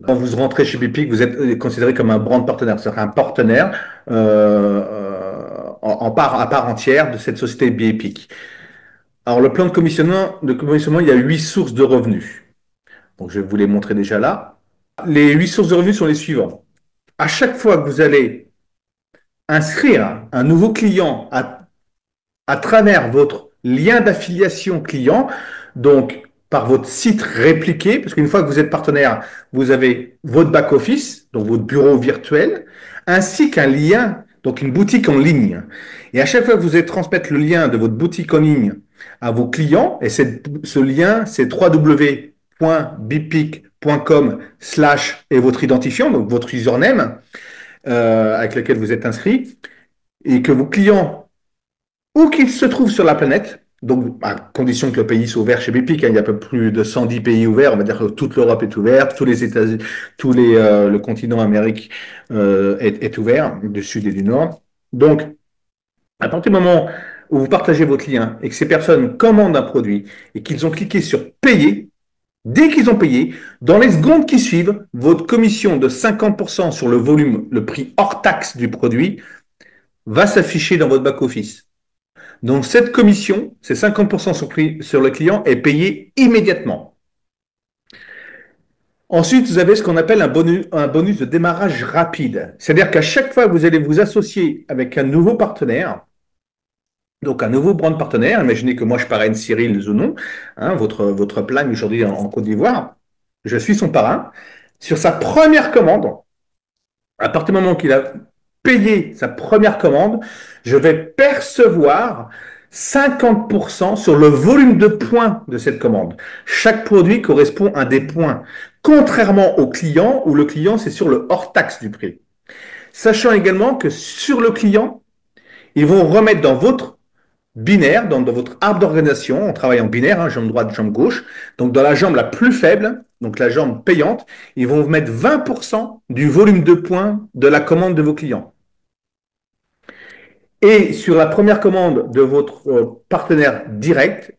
Quand vous rentrez chez Bipic, vous êtes considéré comme un brand partenaire, c'est-à-dire un partenaire à part entière de cette société Bipic. Alors, le plan de commissionnement, il y a 8 sources de revenus. Donc, je vais vous les montrer déjà là. Les 8 sources de revenus sont les suivants. À chaque fois que vous allez inscrire un nouveau client à travers votre lien d'affiliation client, donc par votre site répliqué, parce qu'une fois que vous êtes partenaire, vous avez votre back-office, donc votre bureau virtuel, ainsi qu'un lien, donc une boutique en ligne. Et à chaque fois que vous allez transmettre le lien de votre boutique en ligne à vos clients, et ce lien, c'est www.bipic.com/ et votre identifiant, donc votre username avec lequel vous êtes inscrit, et que vos clients où qu'ils se trouvent sur la planète, donc à condition que le pays soit ouvert chez Bipic, il y a un peu plus de 110 pays ouverts, on va dire que toute l'Europe est ouverte, tous les États-Unis, le continent Amérique est ouvert, du sud et du nord. Donc, à partir du moment où vous partagez votre lien et que ces personnes commandent un produit et qu'ils ont cliqué sur payer, dès qu'ils ont payé, dans les secondes qui suivent, votre commission de 50% sur le volume, le prix hors taxe du produit, va s'afficher dans votre back-office. Donc, cette commission, c'est 50% sur le client, est payée immédiatement. Ensuite, vous avez ce qu'on appelle un bonus de démarrage rapide. C'est-à-dire qu'à chaque fois que vous allez vous associer avec un nouveau partenaire, donc un nouveau brand partenaire, imaginez que moi je parraine Cyril Zounon, hein, votre plan aujourd'hui en Côte d'Ivoire, je suis son parrain. Sur sa première commande, à partir du moment qu'il a payé sa première commande, je vais percevoir 50% sur le volume de points de cette commande. Chaque produit correspond à des points, contrairement au client où le client, c'est sur le hors-taxe du prix. Sachant également que sur le client, ils vont remettre dans votre binaire, dans votre arbre d'organisation, on travaille en binaire, hein, jambe droite, jambe gauche, donc dans la jambe la plus faible, donc la jambe payante, ils vont vous mettre 20% du volume de points de la commande de vos clients. Et sur la première commande de votre partenaire direct,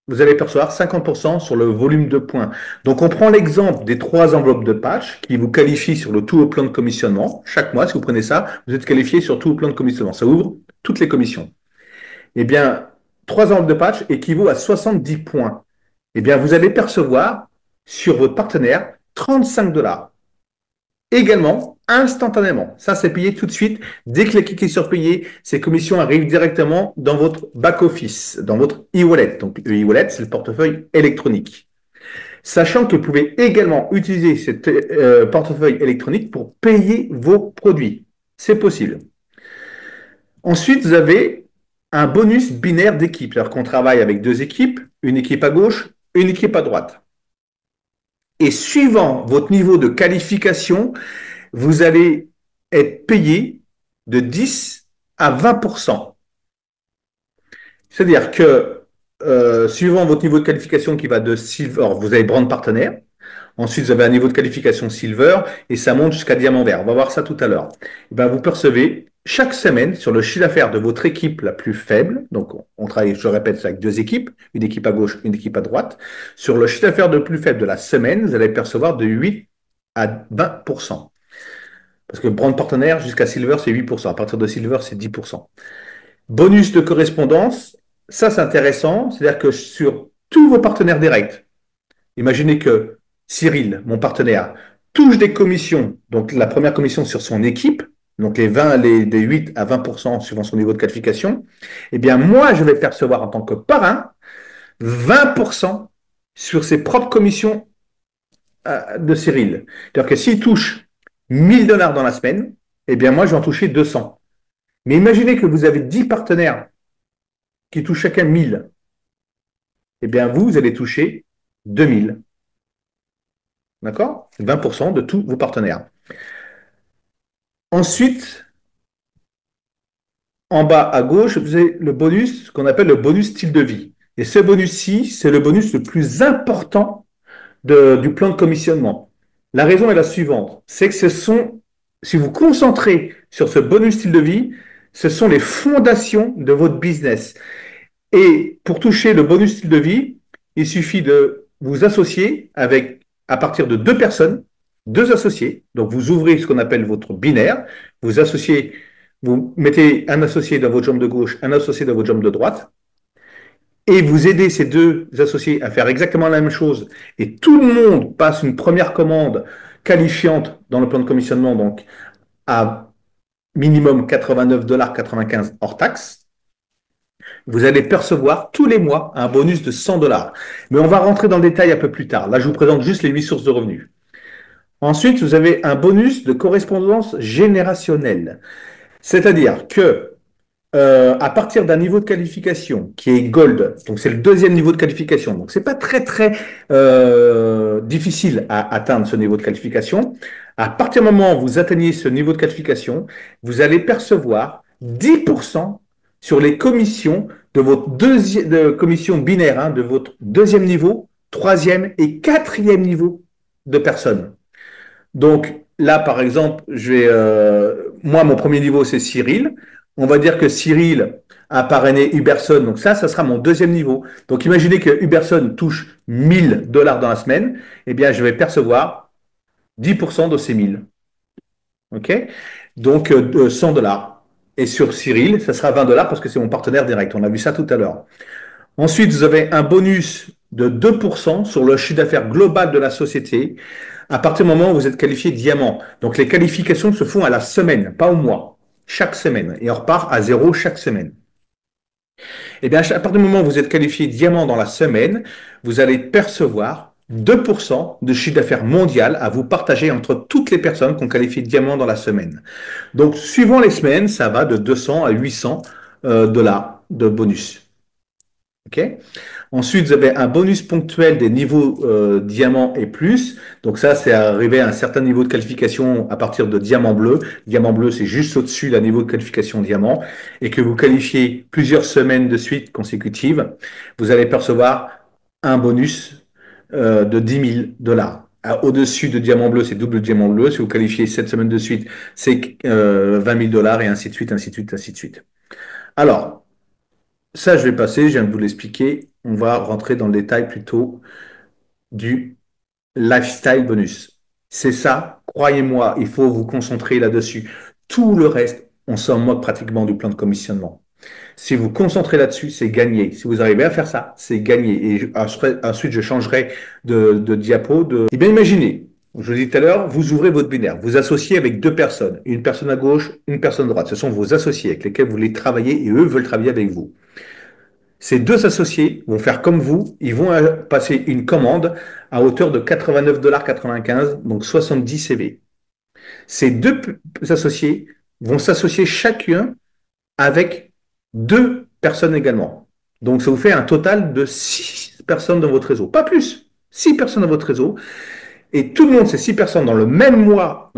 vous allez percevoir 50% sur le volume de points. Donc, on prend l'exemple des 3 enveloppes de patch qui vous qualifient sur le tout au plan de commissionnement. Chaque mois, si vous prenez ça, vous êtes qualifié sur tout au plan de commissionnement. Ça ouvre toutes les commissions. Eh bien, 3 enveloppes de patch équivaut à 70 points. Eh bien, vous allez percevoir sur votre partenaire 35 $. Également, instantanément. Ça, c'est payé tout de suite. Dès que les cliquez sur payer, ces commissions arrivent directement dans votre back-office, dans votre e-wallet. Donc, le e-wallet, c'est le portefeuille électronique. Sachant que vous pouvez également utiliser cet portefeuille électronique pour payer vos produits. C'est possible. Ensuite, vous avez un bonus binaire d'équipe. C'est-à-dire qu'on travaille avec 2 équipes, une équipe à gauche, une équipe à droite. Et suivant votre niveau de qualification, vous allez être payé de 10 à 20%. C'est-à-dire que suivant votre niveau de qualification qui va de silver, vous avez brand partenaire, ensuite vous avez un niveau de qualification silver et ça monte jusqu'à diamant vert. On va voir ça tout à l'heure. Et ben, vous percevez chaque semaine sur le chiffre d'affaires de votre équipe la plus faible, donc on travaille, je répète, avec 2 équipes, une équipe à gauche, une équipe à droite. Sur le chiffre d'affaires le plus faible de la semaine, vous allez percevoir de 8 à 20%. Parce que brand partenaire jusqu'à silver, c'est 8%. À partir de silver, c'est 10%. Bonus de correspondance, ça c'est intéressant. C'est-à-dire que sur tous vos partenaires directs, imaginez que Cyril, mon partenaire, touche des commissions, donc la première commission sur son équipe, donc des 8 à 20% suivant son niveau de qualification, eh bien moi, je vais percevoir en tant que parrain 20% sur ses propres commissions de Cyril. C'est-à-dire que s'il touche 1 000 $ dans la semaine, eh bien moi, je vais en toucher 200. Mais imaginez que vous avez 10 partenaires qui touchent chacun 1 000. Eh bien vous allez toucher 2 000. D'accord? 20% de tous vos partenaires. Ensuite, en bas à gauche, vous avez le bonus, ce qu'on appelle le bonus style de vie. Et ce bonus-ci, c'est le bonus le plus important du plan de commissionnement. La raison est la suivante, c'est que si vous concentrez sur ce bonus style de vie, ce sont les fondations de votre business. Et pour toucher le bonus style de vie, il suffit de vous associer à partir de 2 personnes deux associés. Donc, vous ouvrez ce qu'on appelle votre binaire. Vous associez, vous mettez un associé dans votre jambe de gauche, un associé dans votre jambe de droite, et vous aidez ces deux associés à faire exactement la même chose. Et tout le monde passe une première commande qualifiante dans le plan de commissionnement, donc à minimum 89,95 $ hors taxe. Vous allez percevoir tous les mois un bonus de 100 $. Mais on va rentrer dans le détail un peu plus tard. Là, je vous présente juste les 8 sources de revenus. Ensuite, vous avez un bonus de correspondance générationnelle. C'est-à-dire que à partir d'un niveau de qualification qui est Gold, donc c'est le deuxième niveau de qualification, donc c'est pas très très difficile à atteindre ce niveau de qualification. À partir du moment où vous atteignez ce niveau de qualification, vous allez percevoir 10% sur les commissions de votre deuxième commission binaire, hein, de votre deuxième niveau, troisième et quatrième niveau de personnes. Donc là, par exemple, moi, mon premier niveau, c'est Cyril. On va dire que Cyril a parrainé Huberson. Donc ça sera mon deuxième niveau. Donc imaginez que Huberson touche 1 000 $ dans la semaine. Eh bien, je vais percevoir 10% de ces 1 000. OK? Donc 100 $. Et sur Cyril, ça sera 20 $ parce que c'est mon partenaire direct. On a vu ça tout à l'heure. Ensuite, vous avez un bonus de 2% sur le chiffre d'affaires global de la société à partir du moment où vous êtes qualifié diamant. Donc les qualifications se font à la semaine, pas au mois, chaque semaine. Et on repart à zéro chaque semaine. Et bien, à partir du moment où vous êtes qualifié diamant dans la semaine, vous allez percevoir 2% de chiffre d'affaires mondial à vous partager entre toutes les personnes qui ont qualifié diamant dans la semaine. Donc, suivant les semaines, ça va de 200 à 800 $ de bonus. OK? Ensuite, vous avez un bonus ponctuel des niveaux diamant et plus. Donc ça, c'est arrivé à un certain niveau de qualification à partir de diamant bleu. Diamant bleu, c'est juste au-dessus d'un niveau de qualification diamant. Et que vous qualifiez plusieurs semaines de suite consécutives, vous allez percevoir un bonus de 10 000 $. Au-dessus de diamant bleu, c'est double diamant bleu. Si vous qualifiez 7 semaines de suite, c'est 20 000 $ et ainsi de suite, ainsi de suite, ainsi de suite. Alors, ça, je vais passer, je viens de vous l'expliquer. On va rentrer dans le détail plutôt du lifestyle bonus. C'est ça, croyez-moi, il faut vous concentrer là-dessus. Tout le reste, on s'en moque pratiquement du plan de commissionnement. Si vous vous concentrez là-dessus, c'est gagné. Si vous arrivez à faire ça, c'est gagné. Et ensuite, je changerai de diapo. Eh bien, imaginez, je vous dis tout à l'heure, vous ouvrez votre binaire, vous associez avec deux personnes, une personne à gauche, une personne à droite. Ce sont vos associés avec lesquels vous voulez travailler et eux veulent travailler avec vous. Ces deux associés vont faire comme vous, ils vont passer une commande à hauteur de 89,95 $, donc 70 CV. Ces deux associés vont s'associer chacun avec deux personnes également. Donc ça vous fait un total de 6 personnes dans votre réseau, pas plus. 6 personnes dans votre réseau. Et tout le monde, ces 6 personnes, dans le mois,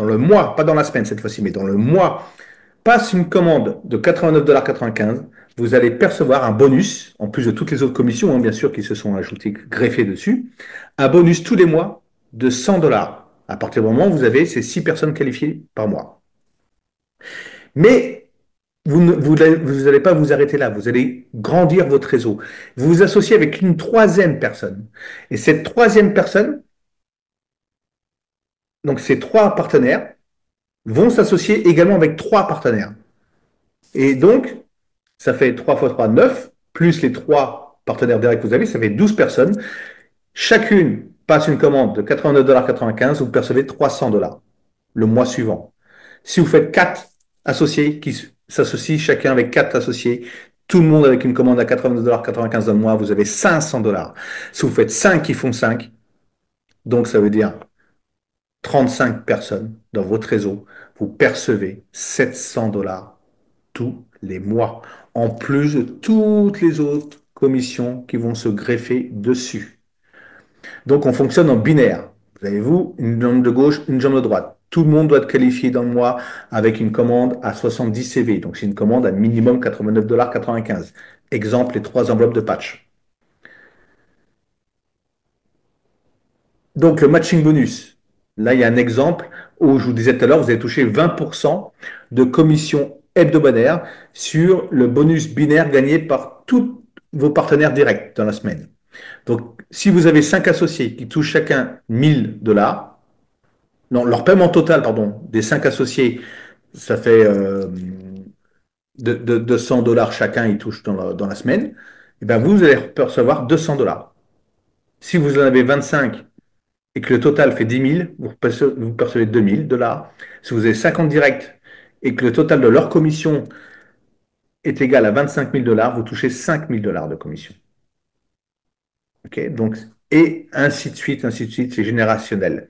pas dans la semaine cette fois-ci, mais dans le mois, passe une commande de 89,95 $, vous allez percevoir un bonus, en plus de toutes les autres commissions, hein, bien sûr, qui se sont ajoutées, greffées dessus, un bonus tous les mois de 100 $. À partir du moment où vous avez ces 6 personnes qualifiées par mois. Mais vous n'allez pas vous arrêter là, vous allez grandir votre réseau. Vous vous associez avec une troisième personne. Et cette troisième personne, donc ces trois partenaires, vont s'associer également avec trois partenaires. Et donc, ça fait 3 fois 3, 9, plus les trois partenaires directs que vous avez, ça fait 12 personnes. Chacune passe une commande de 89,95 $, vous percevez 300 $ le mois suivant. Si vous faites 4 associés qui s'associent chacun avec 4 associés, tout le monde avec une commande à 89,95 $ dans le mois, vous avez 500 $. Si vous faites 5 qui font 5, donc ça veut dire 35 personnes dans votre réseau, vous percevez 700 $ tous les mois, en plus de toutes les autres commissions qui vont se greffer dessus. Donc on fonctionne en binaire. Vous avez-vous une jambe de gauche, une jambe de droite. Tout le monde doit être qualifié dans le mois avec une commande à 70 CV. Donc c'est une commande à minimum 89,95 $. Exemple, les 3 enveloppes de patch. Donc le matching bonus. Là, il y a un exemple où je vous disais tout à l'heure, vous allez toucher 20% de commission hebdomadaire sur le bonus binaire gagné par tous vos partenaires directs dans la semaine. Donc, si vous avez 5 associés qui touchent chacun 1 000 $, non, leur paiement total, pardon, des 5 associés, ça fait 200 $ chacun, ils touchent dans la semaine. Et ben vous allez percevoir 200 $. Si vous en avez 25 et que le total fait 10 000, vous percevez 2 000 $. Si vous avez 50 directs et que le total de leur commission est égal à 25 000 $, vous touchez 5 000 $ de commission. Ok, donc, et ainsi de suite, c'est générationnel.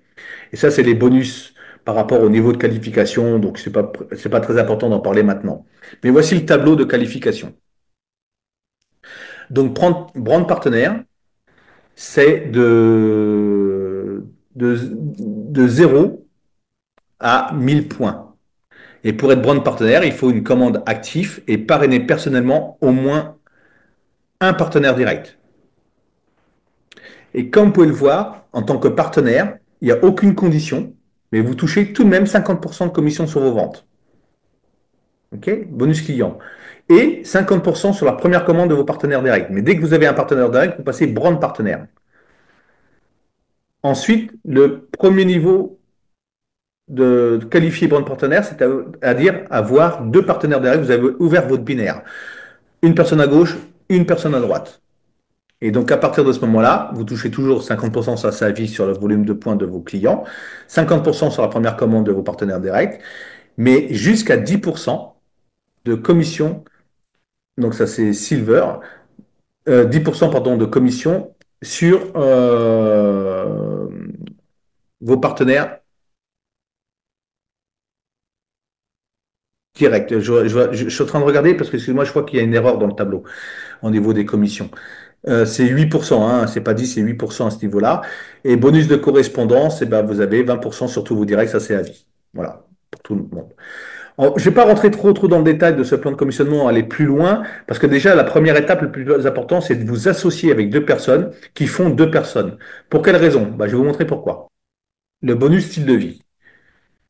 Et ça, c'est les bonus par rapport au niveau de qualification, donc c'est pas très important d'en parler maintenant. Mais voici le tableau de qualification. Donc, brand partenaire, c'est de 0 à 1000 points. Et pour être brand partenaire, il faut une commande active et parrainer personnellement au moins un partenaire direct. Et comme vous pouvez le voir, en tant que partenaire, il n'y a aucune condition, mais vous touchez tout de même 50% de commission sur vos ventes. Ok, bonus client. Et 50% sur la première commande de vos partenaires directs. Mais dès que vous avez un partenaire direct, vous passez brand partenaire. Ensuite, le premier niveau de qualifier brand partenaire, c'est-à-dire avoir deux partenaires directs. Vous avez ouvert votre binaire. Une personne à gauche, une personne à droite. Et donc, à partir de ce moment-là, vous touchez toujours 50% sur sa vie sur le volume de points de vos clients, 50% sur la première commande de vos partenaires directs, mais jusqu'à 10% de commission. Donc, ça, c'est Silver. 10% pardon, de commission sur vos partenaires directs. Je suis en train de regarder parce que, excuse-moi, je crois qu'il y a une erreur dans le tableau au niveau des commissions. C'est 8%, hein, c'est pas 10, c'est 8% à ce niveau-là. Et bonus de correspondance, eh ben, vous avez 20% sur tous vos directs, ça c'est à vie. Voilà, pour tout le monde. Je ne vais pas rentrer trop dans le détail de ce plan de commissionnement, aller plus loin, parce que déjà, la première étape, le plus important, c'est de vous associer avec deux personnes qui font deux personnes. Pour quelle raison? Je vais vous montrer pourquoi. Le bonus style de vie.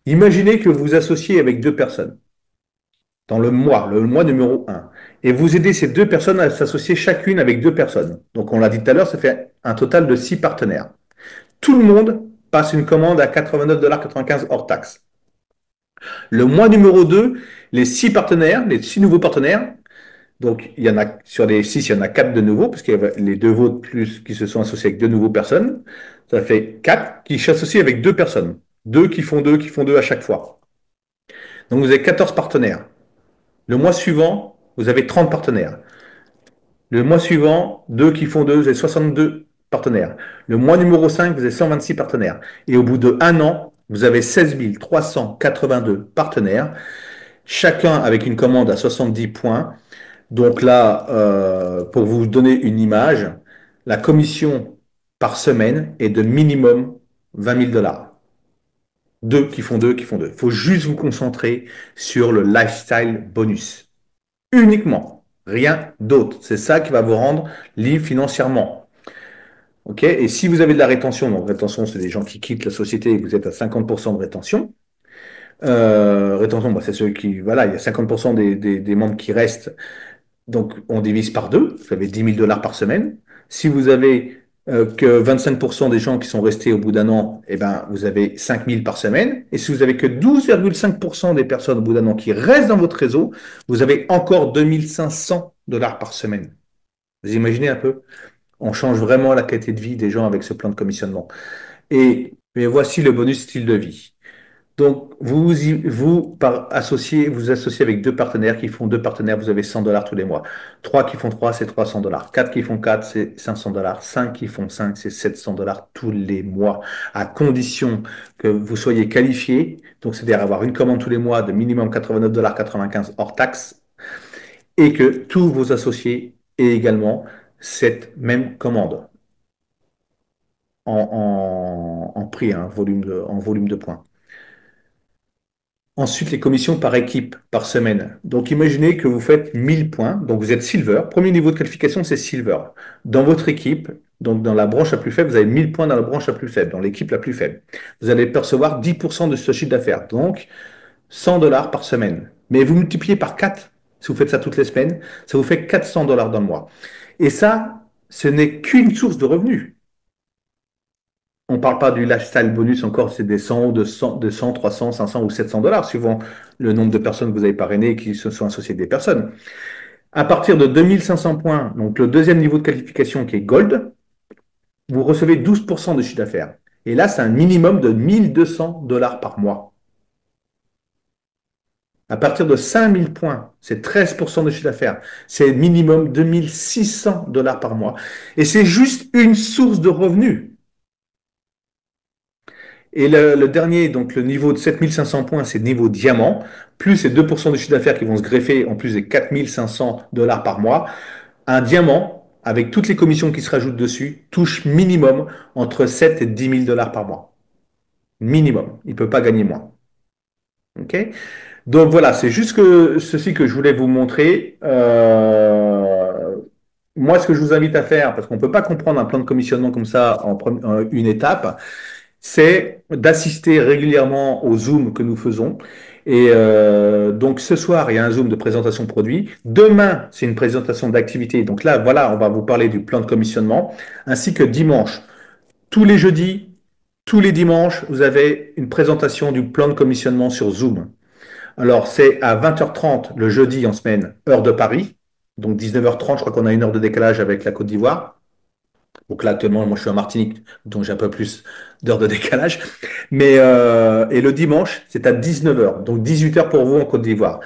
Imaginez que vous vous associez avec deux personnes dans le mois numéro un, et vous aidez ces deux personnes à s'associer chacune avec deux personnes. Donc, on l'a dit tout à l'heure, ça fait un total de 6 partenaires. Tout le monde passe une commande à 89,95 $ hors taxe. Le mois numéro 2, les 6 partenaires, les 6 nouveaux partenaires, donc il y en a sur les 6, il y en a 4 de nouveaux, parce qu'il y a les deux vôtres plus qui se sont associés avec deux nouvelles personnes. Ça fait 4 qui s'associent avec deux personnes. Deux qui font deux à chaque fois. Donc vous avez 14 partenaires. Le mois suivant, vous avez 30 partenaires. Le mois suivant, deux qui font deux, vous avez 62 partenaires. Le mois numéro 5, vous avez 126 partenaires. Et au bout de un an, vous avez 16 382 partenaires, chacun avec une commande à 70 points. Donc là, pour vous donner une image, la commission par semaine est de minimum 20 000 $. Deux qui font deux qui font deux. Il faut juste vous concentrer sur le lifestyle bonus. Uniquement. Rien d'autre. C'est ça qui va vous rendre libre financièrement. Ok. Et si vous avez de la rétention, donc rétention, c'est des gens qui quittent la société et vous êtes à 50% de rétention. Rétention, c'est ceux qui, voilà, il y a 50% des membres qui restent. Donc, on divise par deux. Vous avez 10 000 $ par semaine. Si vous avez que 25% des gens qui sont restés au bout d'un an, eh ben, vous avez 5 000 par semaine. Et si vous avez que 12,5% des personnes au bout d'un an qui restent dans votre réseau, vous avez encore 2 500 $ par semaine. Vous imaginez un peu? On change vraiment la qualité de vie des gens avec ce plan de commissionnement. Et voici le bonus style de vie. Donc, vous associez avec deux partenaires qui font deux partenaires, vous avez 100 $ tous les mois. Trois qui font trois, c'est 300 $. Quatre qui font quatre, c'est 500 $. Cinq qui font cinq, c'est 700 $ tous les mois, à condition que vous soyez qualifié. Donc, c'est-à-dire avoir une commande tous les mois de minimum 89,95 $ hors taxe et que tous vos associés aient également cette même commande en prix, hein, en volume de points. Ensuite, les commissions par équipe, par semaine. Donc, imaginez que vous faites 1000 points. Donc, vous êtes silver. Premier niveau de qualification, c'est silver. Dans votre équipe, donc dans la branche la plus faible, vous avez 1000 points dans la branche la plus faible, dans l'équipe la plus faible. Vous allez percevoir 10% de ce chiffre d'affaires. Donc, 100 $ par semaine. Mais vous multipliez par 4, si vous faites ça toutes les semaines, ça vous fait 400 $ dans le mois. Et ça, ce n'est qu'une source de revenus. On ne parle pas du lifestyle bonus encore, c'est des 100, 200, 300, 500 ou 700 dollars, suivant le nombre de personnes que vous avez parrainées et qui se sont associées des personnes. À partir de 2500 points, donc le deuxième niveau de qualification qui est Gold, vous recevez 12% de chiffre d'affaires. Et là, c'est un minimum de 1200 dollars par mois. À partir de 5000 points, c'est 13% de chiffre d'affaires. C'est minimum 2600 dollars par mois. Et c'est juste une source de revenus. Et le dernier, donc le niveau de 7500 points, c'est le niveau diamant, plus ces 2% de chiffre d'affaires qui vont se greffer en plus des 4500 dollars par mois. Un diamant, avec toutes les commissions qui se rajoutent dessus, touche minimum entre 7 et 10 000 dollars par mois. Minimum. Il ne peut pas gagner moins. OK? Donc voilà, c'est juste ceci que je voulais vous montrer. Moi, ce que je vous invite à faire, parce qu'on ne peut pas comprendre un plan de commissionnement comme ça en une étape, c'est d'assister régulièrement aux Zooms que nous faisons. Et donc ce soir, il y a un Zoom de présentation produit. Demain, c'est une présentation d'activité. Donc là, voilà, on va vous parler du plan de commissionnement, ainsi que dimanche. Tous les jeudis, tous les dimanches, vous avez une présentation du plan de commissionnement sur Zoom. Alors, c'est à 20h30 le jeudi en semaine, heure de Paris. Donc 19h30, je crois qu'on a une heure de décalage avec la Côte d'Ivoire. Donc là, actuellement, moi, je suis en Martinique, donc j'ai un peu plus d'heures de décalage. Mais et le dimanche, c'est à 19h, donc 18h pour vous en Côte d'Ivoire.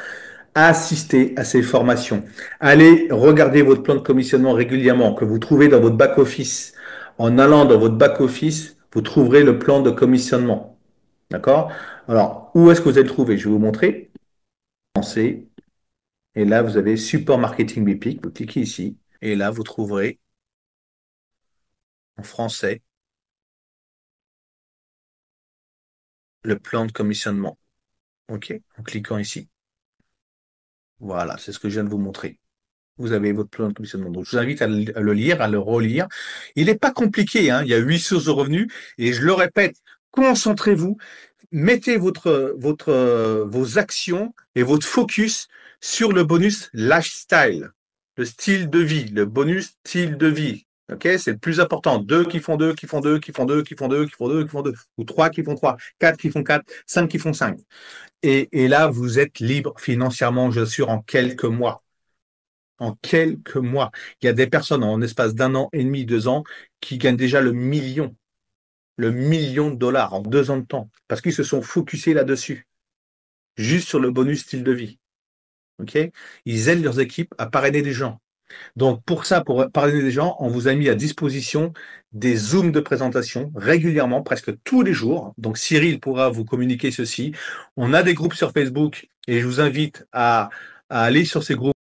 Assistez à ces formations. Allez regarder votre plan de commissionnement régulièrement que vous trouvez dans votre back-office. En allant dans votre back-office, vous trouverez le plan de commissionnement. D'accord? Alors, où est-ce que vous allez le trouver? Je vais vous montrer. Pensez. Et là, vous avez Support Marketing BPIC. Vous cliquez ici. Et là, vous trouverez en français le plan de commissionnement. OK? En cliquant ici. Voilà, c'est ce que je viens de vous montrer. Vous avez votre plan de commissionnement. Donc, je vous invite à le lire, à le relire. Il n'est pas compliqué, hein. Il y a 8 sources de revenus. Et je le répète, concentrez-vous, mettez vos actions et votre focus sur le bonus lifestyle, le style de vie, le bonus style de vie. OK? C'est le plus important. Deux qui font deux, qui font deux, qui font deux, qui font deux, qui font deux, qui font deux. Ou trois qui font trois, quatre qui font quatre, cinq qui font cinq. Et là, vous êtes libre financièrement, j'assure, en quelques mois. En quelques mois. Il y a des personnes en espace d'un an et demi, 2 ans, qui gagnent déjà le million de dollars en 2 ans de temps, parce qu'ils se sont focusés là-dessus, juste sur le bonus style de vie. OK? Ils aident leurs équipes à parrainer des gens. Donc, pour ça, pour parrainer des gens, on vous a mis à disposition des Zooms de présentation régulièrement, presque tous les jours. Donc, Cyril pourra vous communiquer ceci. On a des groupes sur Facebook et je vous invite à aller sur ces groupes.